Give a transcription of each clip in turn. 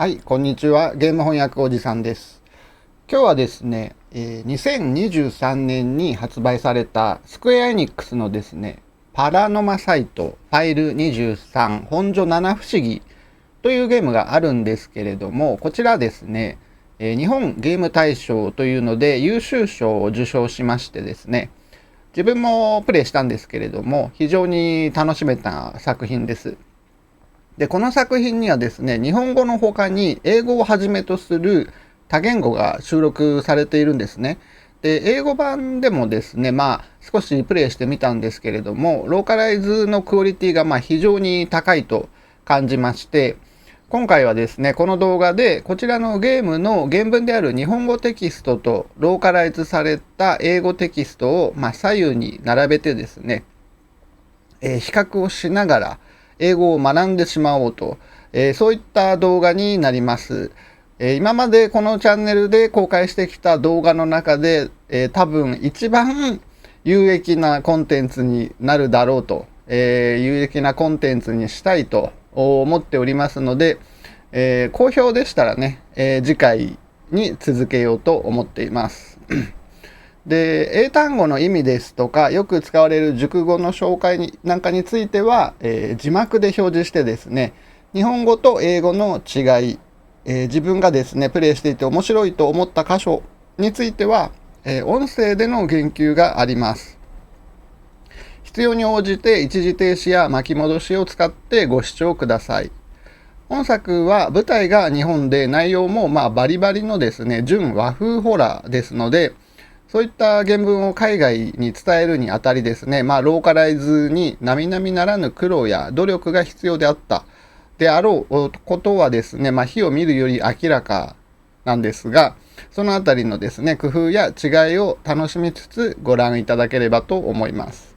はい、こんにちは。ゲーム翻訳おじさんです。今日はですね、2023年に発売されたスクエアエニックスのですね、パラノマサイトファイル23本所七不思議というゲームがあるんですけれども、こちらですね、日本ゲーム大賞というので優秀賞を受賞しましてですね、自分もプレイしたんですけれども、非常に楽しめた作品です。で、この作品にはですね、日本語の他に英語をはじめとする多言語が収録されているんですね。で、英語版でもですね、少しプレイしてみたんですけれども、ローカライズのクオリティが非常に高いと感じまして、今回はですね、この動画でこちらのゲームの原文である日本語テキストとローカライズされた英語テキストを左右に並べてですね、比較をしながら英語を学んでしまおうと、そういった動画になります。今までこのチャンネルで公開してきた動画の中で、多分一番有益なコンテンツになるだろうと、有益なコンテンツにしたいと思っておりますので、好評でしたらね、次回に続けようと思っています。で、英単語の意味ですとか、よく使われる熟語の紹介なんかについては、字幕で表示してですね、日本語と英語の違い、自分がですね、プレイしていて面白いと思った箇所については、音声での言及があります。必要に応じて一時停止や巻き戻しを使ってご視聴ください。本作は舞台が日本で内容もバリバリのですね、純和風ホラーですので、そういった原文を海外に伝えるにあたりですね、ローカライズに並々ならぬ苦労や努力が必要であったであろうことはですね、火を見るより明らかなんですが、そのあたりのですね、工夫や違いを楽しみつつご覧いただければと思います。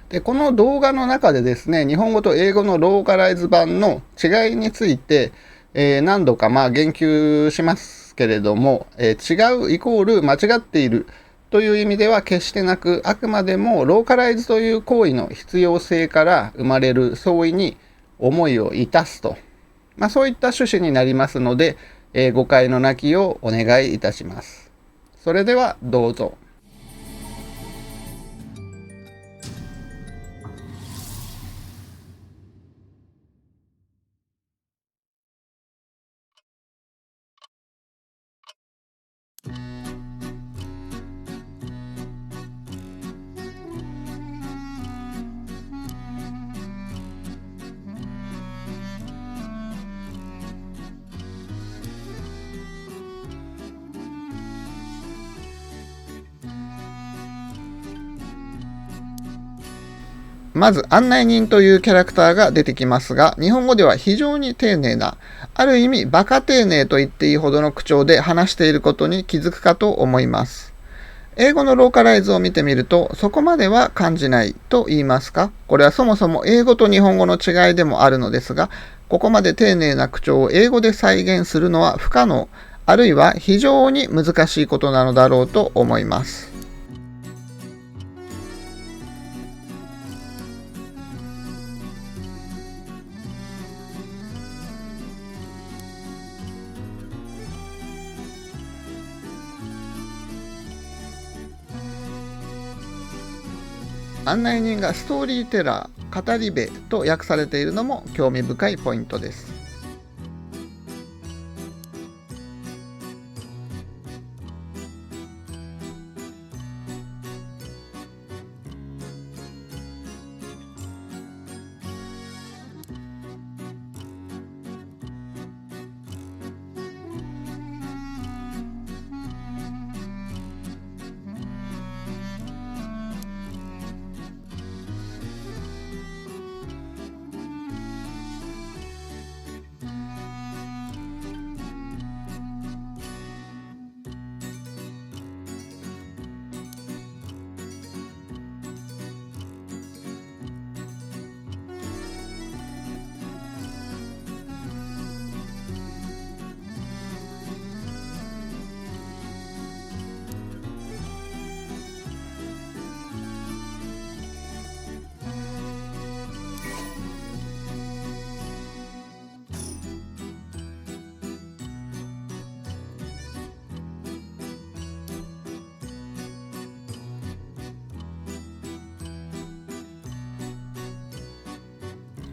で、この動画の中でですね、日本語と英語のローカライズ版の違いについて、何度か言及しますけれども、違うイコール間違っているという意味では決してなく、あくまでもローカライズという行為の必要性から生まれる相違に思いを致すと、そういった趣旨になりますので、誤解のなきをお願いいたします。それではどうぞ。まず案内人というキャラクターが出てきますが、日本語では非常に丁寧な、ある意味バカ丁寧と言っていいほどの口調で話していることに気づくかと思います。英語のローカライズを見てみると、そこまでは感じないと言いますか、これはそもそも英語と日本語の違いでもあるのですが、ここまで丁寧な口調を英語で再現するのは不可能、あるいは非常に難しいことなのだろうと思います。案内人がストーリーテラー、語り部と訳されているのも興味深いポイントです。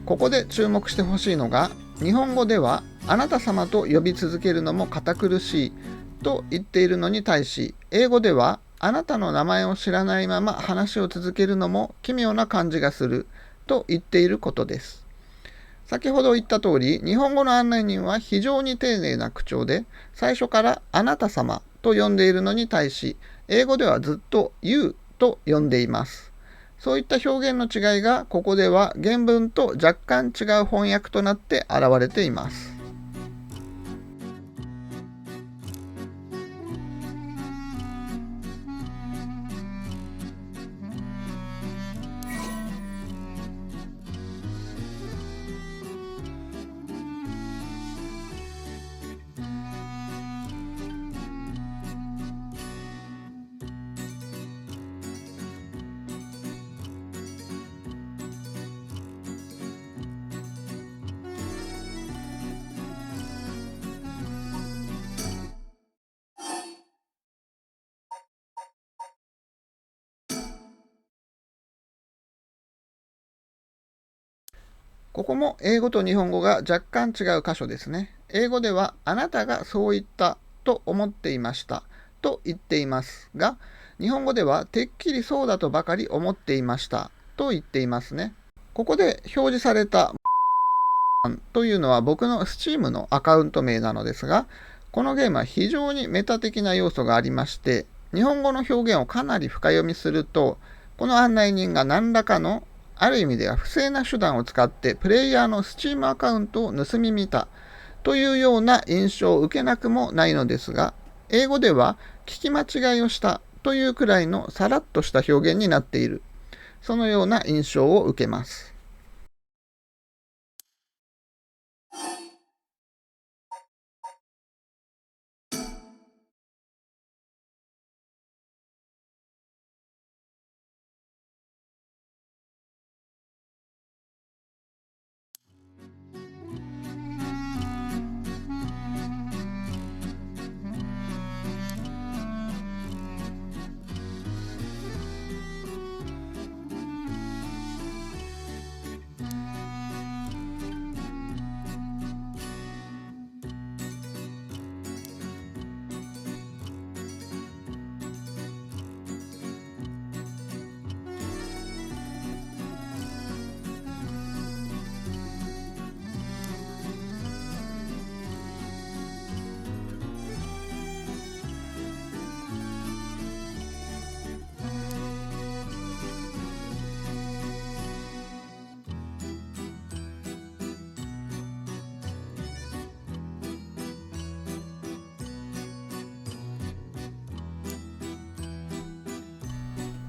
ここで注目してほしいのが、日本語ではあなた様と呼び続けるのも堅苦しいと言っているのに対し、英語ではあなたの名前を知らないまま話を続けるのも奇妙な感じがすると言っていることです。先ほど言った通り、日本語の案内人は非常に丁寧な口調で、最初からあなた様と呼んでいるのに対し、英語ではずっと You と呼んでいます。そういった表現の違いが、ここでは原文と若干違う翻訳となって現れています。ここも英語と日本語が若干違う箇所ですね。英語ではあなたがそう言ったと思っていましたと言っていますが、日本語ではてっきりそうだとばかり思っていましたと言っていますね。ここで表示されたというのは僕の Steam のアカウント名なのですが、このゲームは非常にメタ的な要素がありまして、日本語の表現をかなり深読みすると、この案内人が何らかのある意味では不正な手段を使ってプレイヤーの Steam アカウントを盗み見たというような印象を受けなくもないのですが、英語では聞き間違いをしたというくらいのさらっとした表現になっている、そのような印象を受けます。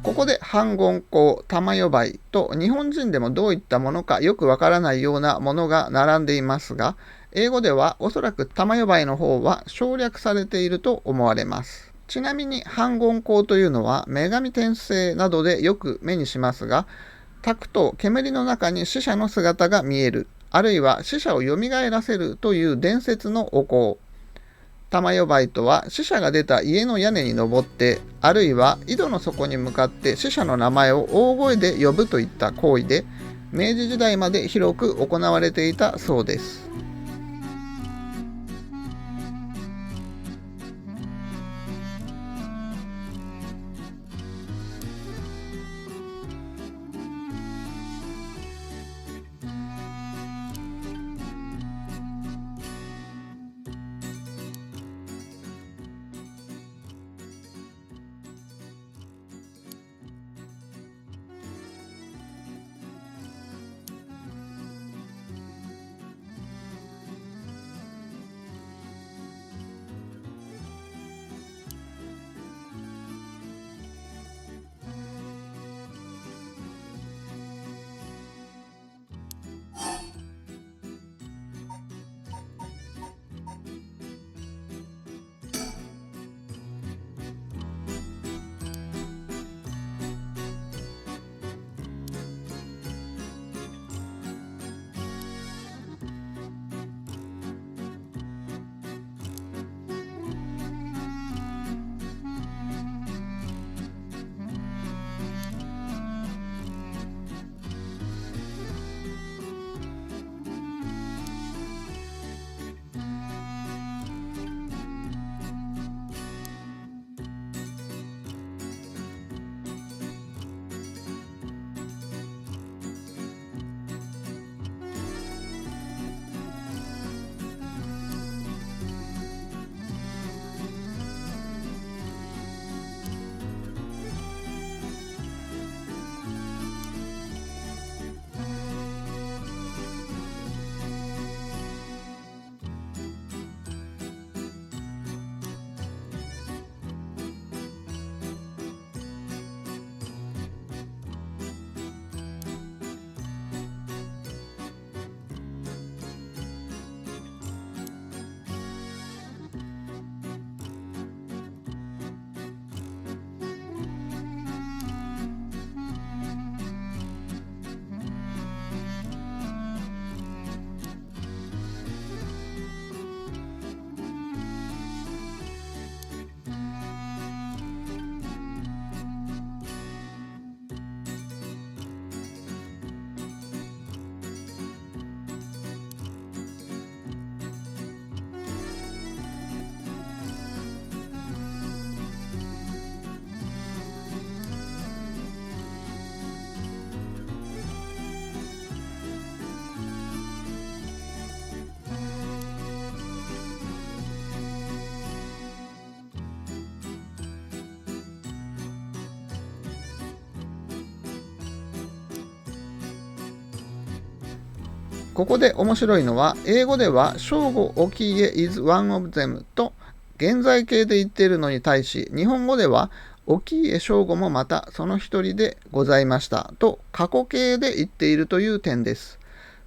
ここで反言語、玉呼ばいと日本人でもどういったものかよくわからないようなものが並んでいますが、英語ではおそらく玉呼ばいの方は省略されていると思われます。ちなみに反言語というのは女神転生などでよく目にしますが、焚くと煙の中に死者の姿が見える、あるいは死者を蘇らせるという伝説のお香。玉呼ばいとは死者が出た家の屋根に登って、あるいは井戸の底に向かって死者の名前を大声で呼ぶといった行為で、明治時代まで広く行われていたそうです。ここで面白いのは、英語では正吾沖家 is one of them と現在形で言っているのに対し、日本語では沖家正吾もまたその一人でございましたと過去形で言っているという点です。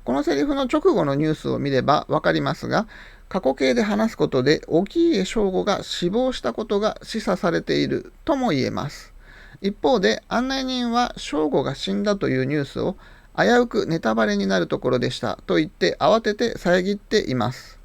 このセリフの直後のニュースを見ればわかりますが、過去形で話すことで沖家正吾が死亡したことが示唆されているとも言えます。一方で案内人は正吾が死んだというニュースを危うくネタバレになるところでしたと言って慌てて遮っています。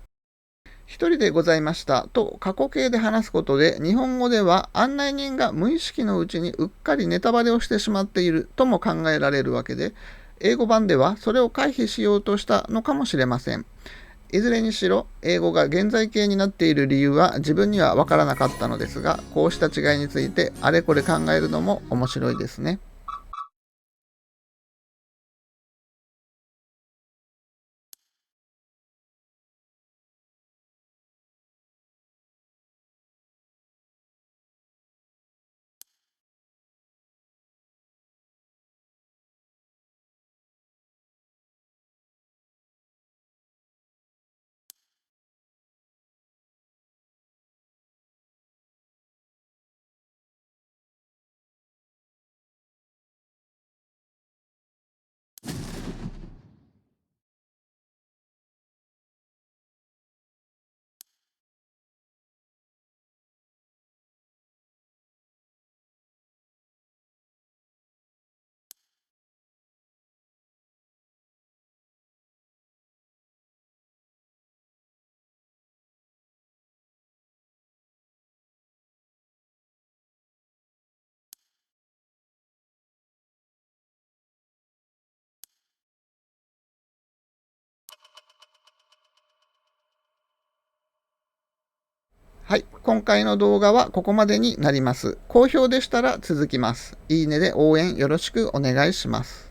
一人でございましたと過去形で話すことで、日本語では案内人が無意識のうちにうっかりネタバレをしてしまっているとも考えられるわけで、英語版ではそれを回避しようとしたのかもしれません。いずれにしろ、英語が現在形になっている理由は自分にはわからなかったのですが、こうした違いについてあれこれ考えるのも面白いですね。はい、今回の動画はここまでになります。好評でしたら続きます。いいねで応援よろしくお願いします。